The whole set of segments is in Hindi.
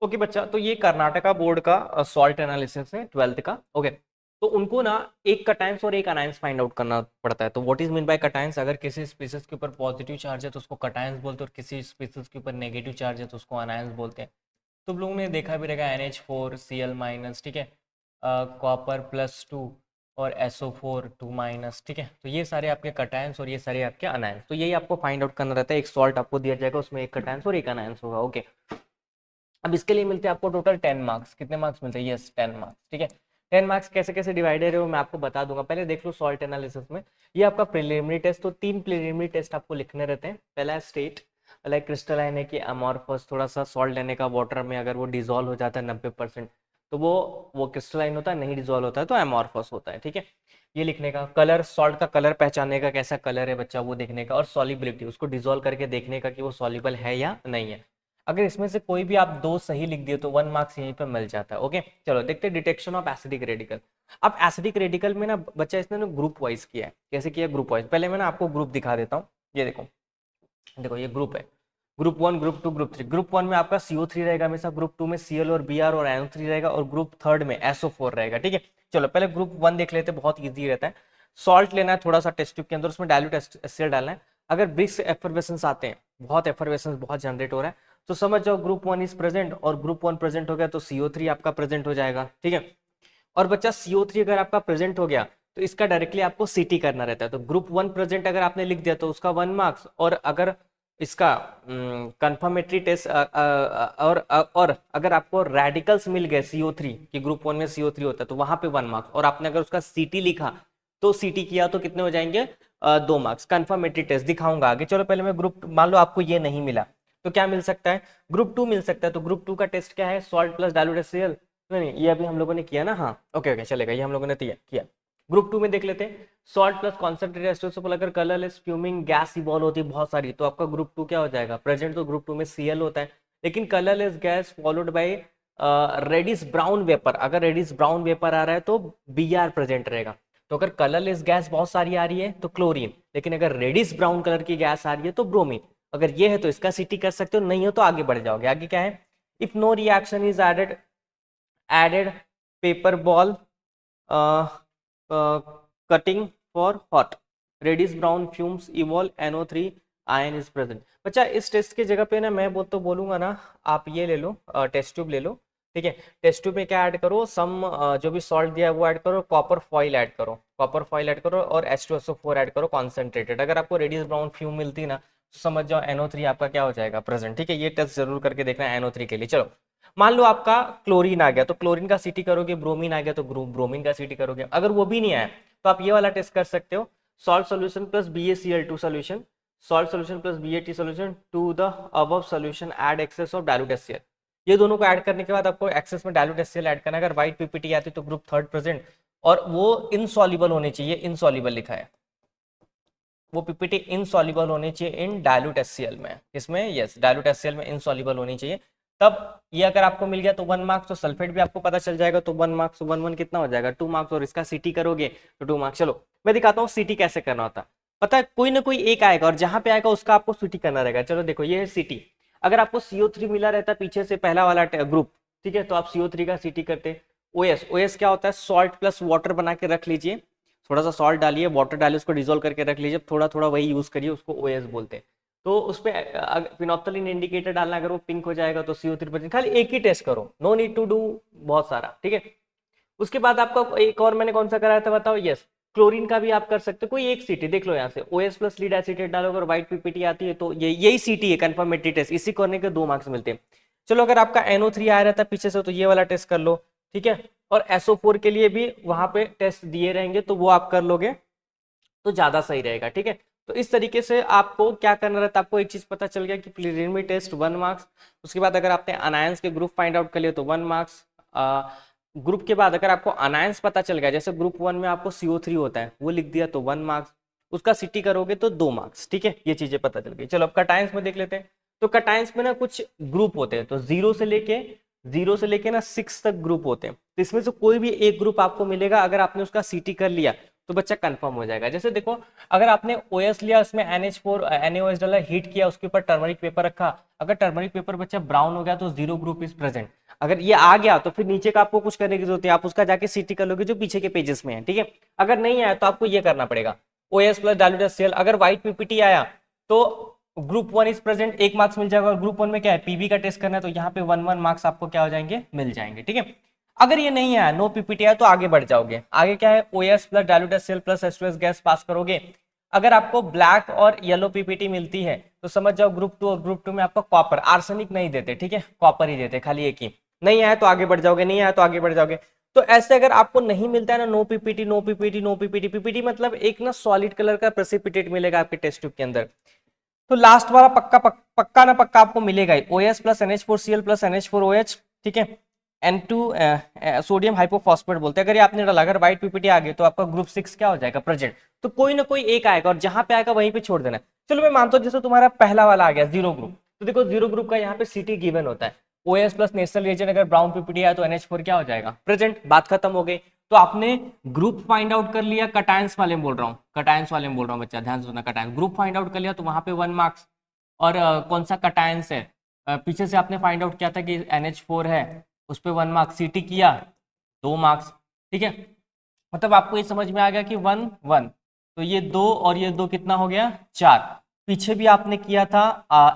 ओके बच्चा, तो ये कर्नाटका बोर्ड का सॉल्ट एनालिसिस है 12th का। ओके, तो उनको ना एक कटायंस और एक अनायंस फाइंड आउट करना पड़ता है। तो what is mean by cations, अगर किसी स्पीसीज के ऊपर पॉजिटिव चार्ज है तो उसको कटायंस बोलते हैं, और किसी स्पीसीज के ऊपर नेगेटिव चार्ज है तो उसको अनायंस बोलते हैं। तो हम लोगों ने देखा भी रहेगा NH4 Cl-, ठीक है, कॉपर+2 और SO4 2-, ठीक है। तो ये सारे आपके कटायंस और ये सारे आपके अनायंस, तो यही आपको फाइंड आउट करना रहता है। एक सॉल्ट आपको दिया जाएगा, उसमें एक कटायंस और एक अनायंस होगा। ओके, अब इसके लिए मिलते हैं आपको टोटल 10 मार्क्स। कितने मार्क्स मिलते हैं? यस, 10 मार्क्स, ठीक है। 10 मार्क्स कैसे कैसे डिवाइडेड है वो मैं आपको बता दूंगा। पहले देख लो सॉल्ट एनालिसिस में, ये आपका प्रिलिमिनरी टेस्ट, तो 3 प्रिलिमिनरी टेस्ट आपको लिखने रहते हैं। पहला है स्टेट, लाइक क्रिस्टलाइन है कि अमॉर्फस, थोड़ा सा सॉल्ट लेने का वाटर में, अगर वो डिजोल्व हो जाता है 90% तो वो क्रिस्टलाइन होता है, नहीं डिजोल्व होता है तो अमॉर्फस होता है, ठीक है। ये लिखने का। कलर, सॉल्ट का कलर पहचानने का, कैसा कलर है बच्चा वो देखने का। और सॉलिबिलिटी, उसको डिजोल्व करके देखने का कि वो सॉल्युबल है या नहीं है। अगर इसमें से कोई भी आप दो सही लिख दिए तो 1 मार्क्स यहीं पर मिल जाता है। ओके, चलो देखते हैं डिटेक्शन ऑफ एसिडिक रेडिकल। अब एसिडिक रेडिकल में ना बच्चा इसने ना ग्रुप वाइज किया है। कैसे किया? Group wise. पहले मैं ना आपको ग्रुप दिखा देता हूँ। ये देखो, देखो ये ग्रुप है, ग्रुप 1, ग्रुप 2, ग्रुप 3। ग्रुप 1 में आपका CO3 रहेगा हमेशा, ग्रुप 2 में Cl और Br और NO3 रहेगा, और ग्रुप 3 में SO4 रहेगा, ठीक है। चलो पहले ग्रुप 1 देख लेते हैं, बहुत ईजी रहता है। सॉल्ट लेना है थोड़ा सा टेस्ट ट्यूब के अंदर, उसमें डाइल्यूट HCl डालना है। अगर ब्रिक्स एफर्वेसेंस आते हैं, बहुत एफर्वेसेंस बहुत जनरेट हो रहा है, तो समझ जाओ ग्रुप 1 इज प्रेजेंट, और ग्रुप 1 प्रेजेंट हो गया तो CO3 आपका प्रेजेंट हो जाएगा, ठीक है। और बच्चा CO3 अगर आपका प्रेजेंट हो गया तो इसका डायरेक्टली आपको CT करना रहता है। तो ग्रुप 1 प्रेजेंट अगर आपने लिख दिया तो उसका 1 मार्क्स, और अगर इसका कंफर्मेटरी टेस्ट और अगर आपको रेडिकल्स मिल गए CO3 कि ग्रुप 1 में CO3 होता है तो वहां पे 1 मार्क्स, और आपने अगर उसका CT लिखा तो CT किया तो कितने हो जाएंगे? 2 मार्क्स। कंफर्मेटरी टेस्ट दिखाऊंगा आगे। चलो पहले मैं ग्रुप, मान लो आपको ये नहीं मिला तो क्या मिल सकता है? ग्रुप 2 मिल सकता है। तो ग्रुप 2 का टेस्ट क्या है? Salt plus dilute HCl। नहीं, ये अभी हम लोगों ने किया ना, हाँ ओके ओके चलेगा, ये हम लोगों ने किया। ग्रुप 2 में देख लेते हैं, सॉल्ट प्लस कॉन्सेंट्रेटेड एस्टोसोल, अगर कलरलेस फ्यूमिंग गैस इवॉल्व होती है बहुत सारी तो आपका ग्रुप 2 क्या हो जाएगा? प्रेजेंट। तो ग्रुप 2 में Cl होता है, लेकिन colourless gas followed by reddish brown vapour, अगर रेडिश ब्राउन वेपर आ रहा है तो Br प्रेजेंट रहेगा। तो अगर कलरलेस गैस बहुत सारी आ रही है तो क्लोरीन, लेकिन अगर रेडिश ब्राउन कलर की गैस आ रही है तो ब्रोमीन। अगर ये है तो इसका CT कर सकते हो, नहीं हो तो आगे बढ़ जाओगे। आगे क्या है? If no reaction is added paper ball cutting for hot reddish brown fumes evolve NO3 ion is present. बच्चा इस टेस्ट की जगह पे ना मैं तो बोलूंगा ना, आप ये ले लो, टेस्ट ट्यूब ले लो, ठीक है। टेस्ट ट्यूब में क्या ऐड करो? सम जो भी सॉल्ट दिया है वो ऐड करो, कॉपर फॉइल ऐड करो, कॉपर फॉइल ऐड करो, और H2SO4 ऐड करो कॉन्सेंट्रेटेड। अगर आपको रेडिश ब्राउन फ्यूम मिलती ना तो समझ जाओ NO3 आपका क्या हो जाएगा? प्रेजेंट, ठीक है। ये टेस्ट जरूर करके देखना है NO3 के लिए। चलो मान लो आपका क्लोरीन आ गया तो क्लोरीन का CT करोगे, ब्रोमीन आ गया तो ब्रोमीन का CT करोगे। अगर वो भी नहीं आया तो आप ये वाला टेस्ट कर सकते हो, salt solution plus BaCl2 solution, salt solution plus BaT solution to the above solution add excess of dilute HCl। ये दोनों को ऐड करने के बाद आपको एक्सेस में डाइल्यूट HCl ऐड करना है। अगर व्हाइट PPT आती तो ग्रुप 3 प्रेजेंट, और वो इनसॉल्युबल होने चाहिए, इनसॉल्युबल लिखा है, वो PPT इनसॉल्युबल होनी चाहिए इन डाइल्यूट HCl में। इसमें यस, डाइल्यूट HCl में इनसॉल्युबल होनी चाहिए। तब ये अगर आपको मिल गया तो 1 मार्क्स, तो सल्फेट भी आपको पता चल जाएगा तो 1 मार्क्स, 1 कितना हो जाएगा? 2 मार्क्स, और इसका CT करोगे तो 2 मार्क्स। चलो मैं दिखाता हूँ CT कैसे करना होता है। पता है, कोई ना कोई एक आएगा और जहां पे आएगा उसका आपको CT करना रहेगा। चलो देखो ये है CT। अगर आपको CO3 मिला रहता पीछे से पहला वाला ग्रुप, ठीक है, तो आप CO3 का CT करते। OS क्या होता है? सॉल्ट प्लस वाटर बना के रख लीजिए, थोड़ा सा सॉल्ट डालिए, वाटर डालिए, उसको डिजोल्व करके रख लीजिए, थोड़ा थोड़ा वही यूज करिए, उसको OS बोलते हैं। तो उस पर फिनोप्थलीन इंडिकेटर डालना, अगर वो पिंक हो जाएगा तो CO3 खाली एक ही टेस्ट करो, नो नीड टू डू बहुत सारा, ठीक है। उसके बाद आपका एक और मैंने कौन सा कराया था बताओ? यस, क्लोरीन का भी आप कर सकते हो, कोई एक CT देख लो यहाँ से, OS प्लस लीड एसीटेट डालो, अगर व्हाइट PPT आती है तो यही CT है, कंफर्मेटरी टेस्ट। इसी करने के 2 मार्क्स मिलते हैं। चलो अगर आपका NO3 आया रहता पीछे से तो ये वाला टेस्ट कर लो, ठीक है। और SO4 के लिए भी वहां पे टेस्ट दिए रहेंगे तो वो आप कर लोगे तो ज्यादा सही रहेगा, ठीक है। तो इस तरीके से आपको क्या करना रहता है, आपको एक चीज पता चल गया कि प्रिलिमिनरी टेस्ट 1 मार्क्स। उसके बाद अगर आपने अनायंस के ग्रुप फाइंड आउट कर लिए तो 1 मार्क्स। ग्रुप के बाद अगर आपको अनायंस पता चल गया, जैसे ग्रुप 1 में आपको CO3 होता है वो लिख दिया तो 1 मार्क्स, उसका CT करोगे तो 2 मार्क्स, ठीक है। ये चीजें पता चल गई। चलो अब कटायंस में देख लेते हैं। तो कटायंस में ना कुछ ग्रुप होते हैं, तो जीरो से लेके ना 6 तक ग्रुप होते हैं। तो इसमें से कोई भी एक ग्रुप आपको मिलेगा, अगर आपने उसका CT कर लिया तो बच्चा कंफर्म हो जाएगा। जैसे देखो अगर आपने OS लिया, उसमें NH4 NaOH डाला, हीट किया, उसके ऊपर टर्मरिक पेपर रखा, अगर टर्मरिक पेपर बच्चा ब्राउन हो गया तो जीरो ग्रुप इज प्रेजेंट। अगर ये आ गया तो फिर नीचे का आपको कुछ करने की जरूरत है, आप उसका जाके CT कर लोगे जो पीछे के पेजेस में है, ठीक है। अगर नहीं आया तो आपको ये करना पड़ेगा OS प्लस डाइल्यूटेड CL। अगर व्हाइट PPT आया तो ग्रुप 1 इज प्रेजेंट, 1 मार्क्स मिल जाएगा। और ग्रुप 1 में क्या है, PB का टेस्ट करना है, तो यहाँ पे 1 मार्क्स आपको क्या हो जाएंगे, मिल जाएंगे, ठीक है। अगर ये नहीं आया, नो PPT आया, तो आगे बढ़ जाओगे। आगे क्या है, OS plus diluted CL plus H2S gas pass करोगे। अगर आपको ब्लैक और येलो PPT मिलती है तो समझ जाओ ग्रुप 2, और ग्रुप 2 में आपको कॉपर, आर्सेनिक नहीं देते, ठीक है, कॉपर ही देते, खाली एक ही। नहीं आया तो आगे बढ़ जाओगे, नहीं आया तो आगे बढ़ जाओगे। तो ऐसे अगर आपको नहीं मिलता है ना, no PPT no PPT no PPT, PPT मतलब एक ना सॉलिड कलर का प्रेसिपिटेट मिलेगा आपके टेस्ट ट्यूब के अंदर, तो लास्ट वाला पक्का ना पक्का आपको मिलेगा ही, OS plus NH4Cl plus NH4OH, ठीक है। N2 सोडियम हाइपोफॉस्फेट बोलते हैं। अगर ये आपने डाला, अगर व्हाइट PPT आ गई तो आपका ग्रुप 6 क्या हो जाएगा, प्रेजेंट। तो कोई ना कोई एक आएगा, और जहां पे आएगा वहीं पे छोड़ देना है। चलो मैं मानता हूं जैसे तुम्हारा पहला वाला आ गया जीरो ग्रुप, तो देखो जीरो ग्रुप का यहाँ पे CT गिवन होता है, OS प्लस नेशनल रिएजेंट, अगर ब्राउन PPT आया तो NH4 क्या हो जाएगा, प्रेजेंट, बात खत्म हो गई। तो आपने ग्रुप फाइंड आउट कर लिया, कटायंस वाले में बोल रहा हूँ, कटायंस वाले में बोल रहा हूँ बच्चा, ध्यान से सुनना, कटायंस ग्रुप फाइंड आउट कर लिया तो वहां पे 1 मार्क्स। और कौन सा कटायंस है, पीछे से आपने फाइंड आउट किया था कि NH4 है, उस पर 1 मार्क्स, CT किया 2 मार्क्स, ठीक है। मतलब आपको ये समझ में आ गया कि 1 1, तो ये 2 और ये 2 कितना हो गया, 4। पीछे भी आपने किया था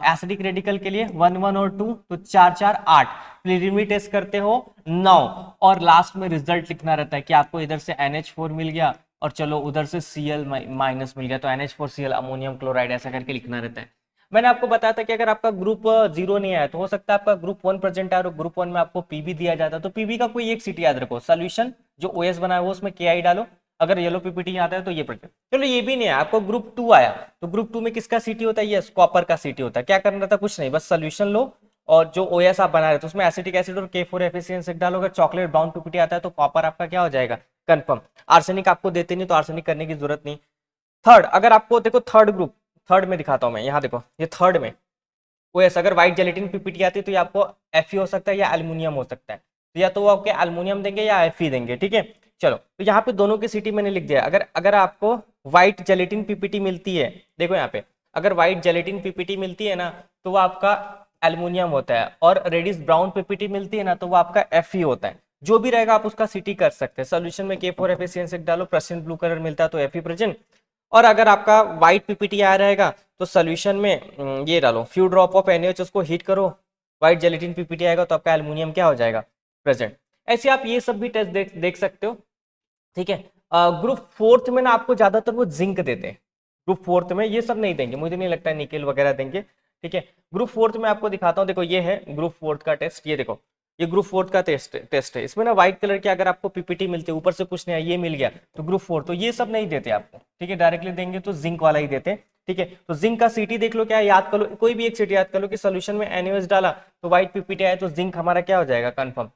एसिडिक रेडिकल के लिए 1 1 और 2, तो 4 4 8। प्रीलिमिनरी टेस्ट करते हो 9, और लास्ट में रिजल्ट लिखना रहता है कि आपको इधर से NH4 मिल गया और चलो उधर से Cl माइनस मिल गया, तो NH4Cl अमोनियम क्लोराइड ऐसा करके लिखना रहता है। मैंने आपको बताया था कि अगर आपका ग्रुप 0 नहीं आया तो हो सकता है आपका ग्रुप 1 प्रेजेंट आया, और ग्रुप 1 में आपको PB दिया जाता, तो PB का कोई एक CT याद रखो, सोल्यूशन जो OS बनाया वो उसमें KI डालो, अगर येलो PPT आता है तो ये प्रेजेंट। चलो ये भी नहीं आया, आपको ग्रुप 2 आया, तो ग्रुप 2 में किसका CT होता है, यस कॉपर का CT होता है। क्या करना था, कुछ नहीं, बस सोल्यूशन लो, और जो OS आप बना रहे थे उसमें एसिटिक एसिड और K4 डालो। अगर चॉकलेट ब्राउन PPT आता है तो कॉपर आपका क्या हो जाएगा, कंफर्म। आर्सेनिक आपको देते नहीं तो आर्सेनिक करने की जरूरत नहीं। थर्ड, अगर आपको देखो थर्ड ग्रुप, थर्ड में दिखाता हूं मैं, यहाँ देखो ये थर्ड में OS, अगर व्हाइट जेलेटिन PPT आती है तो ये आपको Fe हो सकता है या एल्युमिनियम हो सकता है, तो या तो वो आपके एल्युमिनियम देंगे या Fe देंगे, ठीक है। चलो तो यहाँ पे दोनों की CT मैंने लिख दिया। अगर अगर आपको व्हाइट जेलेटिन PPT मिलती है, देखो यहाँ पे अगर व्हाइट जेलेटिन PPT मिलती है ना तो वो आपका एल्युमिनियम होता है, और रेडिश ब्राउन PPT मिलती है ना तो वो आपका Fe होता है। जो भी रहेगा आप उसका CT कर सकते हैं। सोल्यूशन में K4 डालो, प्रेजेंट ब्लू कलर मिलता है तो Fe प्रेजेंट। और अगर आपका व्हाइट PPT आ रहेगा तो सोल्यूशन में ये डालो, फ्यू ड्रॉप ऑफ NaOH, उसको हीट करो, व्हाइट जेलेटिन PPT आएगा तो आपका एल्युमिनियम क्या हो जाएगा, प्रेजेंट। ऐसे आप ये सब भी टेस्ट देख सकते हो, ठीक है। ग्रुप 4 में ना आपको ज्यादातर वो जिंक देते हैं, ग्रुप 4 में ये सब नहीं देंगे, मुझे नहीं लगता है निकेल वगैरह देंगे, ठीक है। ग्रुप 4 में आपको दिखाता हूँ, देखो ये है ग्रुप 4 का टेस्ट, ये देखो ये ग्रुप 4 का टेस्ट है। इसमें ना व्हाइट कलर की अगर आपको PPT मिलती है, ऊपर से कुछ नहीं है, ये मिल गया तो ग्रुप 4, तो ये सब नहीं देते आपको, ठीक है। डायरेक्टली देंगे तो जिंक वाला ही देते हैं, ठीक है। तो जिंक का CT देख लो, क्या याद कर लो, कोई भी एक CT याद कर लो कि सोल्यूशन में NaOH डाला तो व्हाइट PPT आया तो जिंक हमारा क्या हो जाएगा, कंफर्म।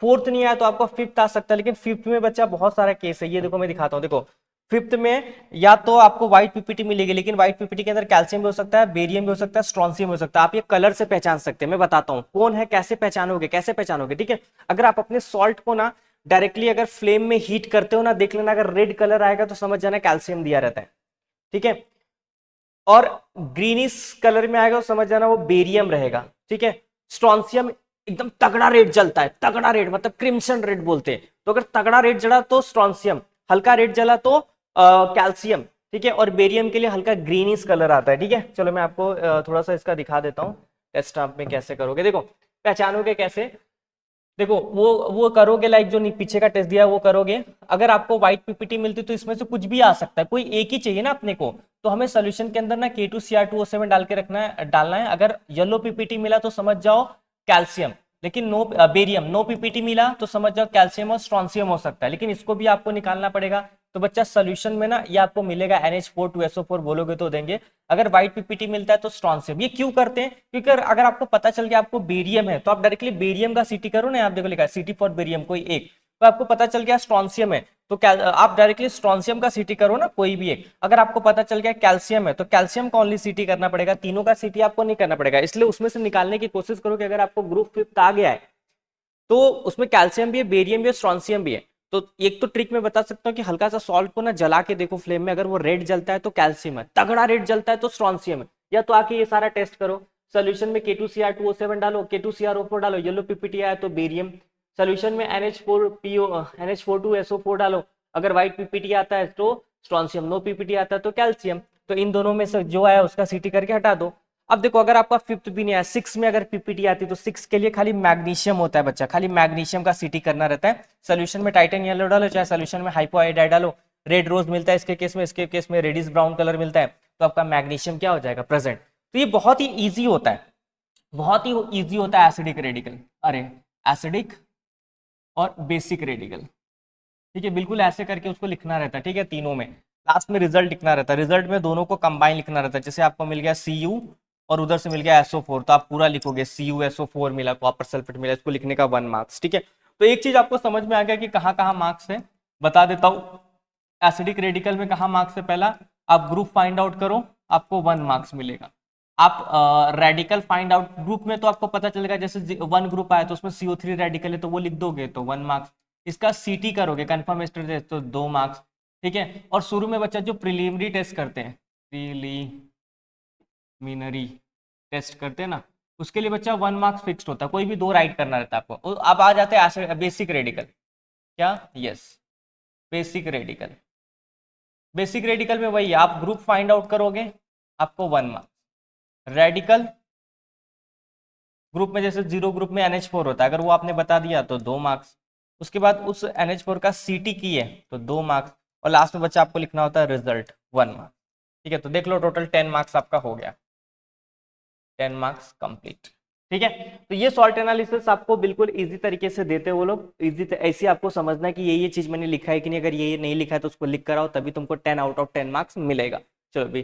फोर्थ नहीं आया तो आपका फिफ्थ आ सकता है, लेकिन फिफ्थ में बच्चा बहुत सारा केस है, ये देखो मैं दिखाता हूँ, देखो फिफ्थ में या तो आपको व्हाइट PPT मिलेगी, लेकिन व्हाइट PPT के अंदर कैल्शियम भी हो सकता है, बेरियम भी हो सकता है, स्ट्रॉन्सियम भी हो सकता है। आप ये कलर से पहचान सकते हैं, मैं बताता हूँ कौन है, कैसे पहचानोगे, कैसे पहचानोगे, ठीक है। अगर आप अपने सॉल्ट को ना डायरेक्टली अगर फ्लेम में हीट करते हो ना, देख लेना अगर रेड कलर आएगा तो समझ जाना कैल्शियम दिया रहता है, ठीक है। और ग्रीनिश कलर में आएगा तो समझ जाना वो बेरियम रहेगा, ठीक है। स्ट्रॉन्सियम एकदम तगड़ा रेड जलता है, तगड़ा रेड मतलब क्रिम्सन रेड बोलते हैं, तो अगर तगड़ा रेड जला तो स्ट्रॉन्सियम, हल्का रेड जला तो कैल्शियम, ठीक है। और बेरियम के लिए हल्का ग्रीनिश कलर आता है, ठीक है। चलो मैं आपको थोड़ा सा इसका दिखा देता हूँ, टेस्ट आप में कैसे करोगे, देखो पहचानोगे कैसे, देखो वो करोगे, लाइक जो पीछे का टेस्ट दिया है वो करोगे। अगर आपको व्हाइट PPT मिलती तो इसमें से कुछ भी आ सकता है, कोई एक ही चाहिए ना अपने को, तो हमें सोल्यूशन के अंदर ना K2Cr2O7 डाल के डालना है। अगर येलो PPT मिला तो समझ जाओ कैल्शियम, लेकिन नो बेरियम, नो PPT मिला तो समझ जाओ कैल्शियम और स्ट्रॉन्सियम हो सकता है, लेकिन इसको भी आपको निकालना पड़ेगा। तो बच्चा सोल्यूशन में ना ये आपको मिलेगा NH4 बोलोगे तो देंगे। अगर व्हाइट PPT मिलता है तो स्ट्रॉन्सियम। ये क्यों करते हैं, क्योंकि अगर आपको पता चल गया आपको बेरियम है तो आप डायरेक्टली बेरियम का CT करो ना, आप देखो लिखा है CT फॉर बेरियम कोई एक, तो आपको पता चल गया स्ट्रॉन्सियम है तो आप डायरेक्टली स्ट्रॉन्सियम का CT करो ना, कोई भी एक। अगर आपको पता चल गया कैल्शियम है तो कैल्शियम का ओनली CT करना पड़ेगा, तीनों का CT आपको नहीं करना पड़ेगा। इसलिए उसमें से निकालने की कोशिश करो कि अगर आपको ग्रुप 5 आ गया है तो उसमें कैल्शियम भी है, बेरियम भी है, स्ट्रॉन्सियम भी है, तो एक तो ट्रिक मैं बता सकता हूँ कि हल्का सा सॉल्ट को ना जला के देखो फ्लेम में, अगर वो रेड जलता है तो कैल्शियम है, तगड़ा रेड जलता है तो स्ट्रॉन्सियम है। या तो आके ये सारा टेस्ट करो, सोल्यूशन में K2Cr2O7 डालो, K2CrO4 डालो, येलो पीपीटी आया तो बेरियम। सोल्यूशन में NH4PO NH42SO4 डालो, अगर व्हाइट पीपीटी आता है तो स्ट्रॉन्सियम, नो पीपीटी आता है तो कैल्शियम। तो इन दोनों में से जो आया उसका सीटी करके हटा दो। अब देखो अगर आपका फिफ्थ भी नहीं आया, सिक्स में अगर पीपीटी आती तो सिक्स के लिए खाली मैग्नीशियम होता है बच्चा, खाली मैग्नीशियम का सीटी करना रहता है। सोल्यूशन में टाइटन येलो डालो, चाहे सोल्यूशन में हाइपोआयोडाइड डालो, रेड रोज मिलता है इसके केस में, इसके केस में रेडिश ब्राउन कलर मिलता है, तो आपका मैग्नीशियम क्या हो जाएगा, प्रेजेंट। तो ये बहुत ही ईजी होता है, बहुत ही ईजी होता है एसिडिक रेडिकल, अरे एसिडिक और बेसिक रेडिकल, ठीक है, बिल्कुल ऐसे करके उसको लिखना रहता है, ठीक है, तीनों में लास्ट में रिजल्ट लिखना रहता है, रिजल्ट में दोनों को कंबाइन लिखना रहता है। जैसे आपको मिल गया Cu और उधर से मिल गया SO4, तो आप पूरा लिखोगे CuSO4 मिला, कॉपर सल्फेट मिला, इसको लिखने का 1 मार्क्स, ठीक है। तो एक चीज आपको समझ में आ गया कि कहाँ कहाँ मार्क्स है, बता देता हूँ। एसिडिक रेडिकल में कहाँ मार्क्स है, पहला आप ग्रुप फाइंड आउट करो, आपको 1 मार्क्स मिलेगा। आप रेडिकल फाइंड आउट ग्रुप में तो आपको पता चलेगा, जैसे 1 ग्रुप आया तो उसमें CO3 रेडिकल है तो वो लिख दोगे तो 1 मार्क्स। इसका सीटी करोगे कंफर्म टेस्ट तो 2 मार्क्स, ठीक है। और शुरू में बच्चा जो प्रिलिमिनरी टेस्ट करते हैं, प्रिलिमिनरी टेस्ट करते हैं ना, उसके लिए बच्चा 1 मार्क्स फिक्स्ड होता है, कोई भी 2 राइट करना रहता है आपको। अब आ जाते हैं बेसिक रेडिकल, क्या, yes basic radical. Basic radical में वही आप ग्रुप फाइंड आउट करोगे, आपको 1 मार्क्स। रेडिकल ग्रुप में जैसे 0 ग्रुप में NH4 होता है, अगर वो आपने बता दिया तो 2 मार्क्स। उसके बाद उस NH4 का सीटी की है तो 2 मार्क्स, और लास्ट में बच्चा आपको लिखना होता है रिजल्ट 1 मार्क्स, ठीक है। तो देख लो टोटल 10 मार्क्स आपका हो गया, 10 मार्क्स कंप्लीट, ठीक है। तो ये सॉल्ट एनालिसिस आपको बिल्कुल इजी तरीके से देते हैं वो लोग, इजी ऐसे आपको समझना है कि ये चीज मैंने लिखा है कि नहीं, अगर ये नहीं लिखा है तो उसको लिख कर आओ, तभी तुमको 10 आउट ऑफ 10 मार्क्स मिलेगा। चलो भी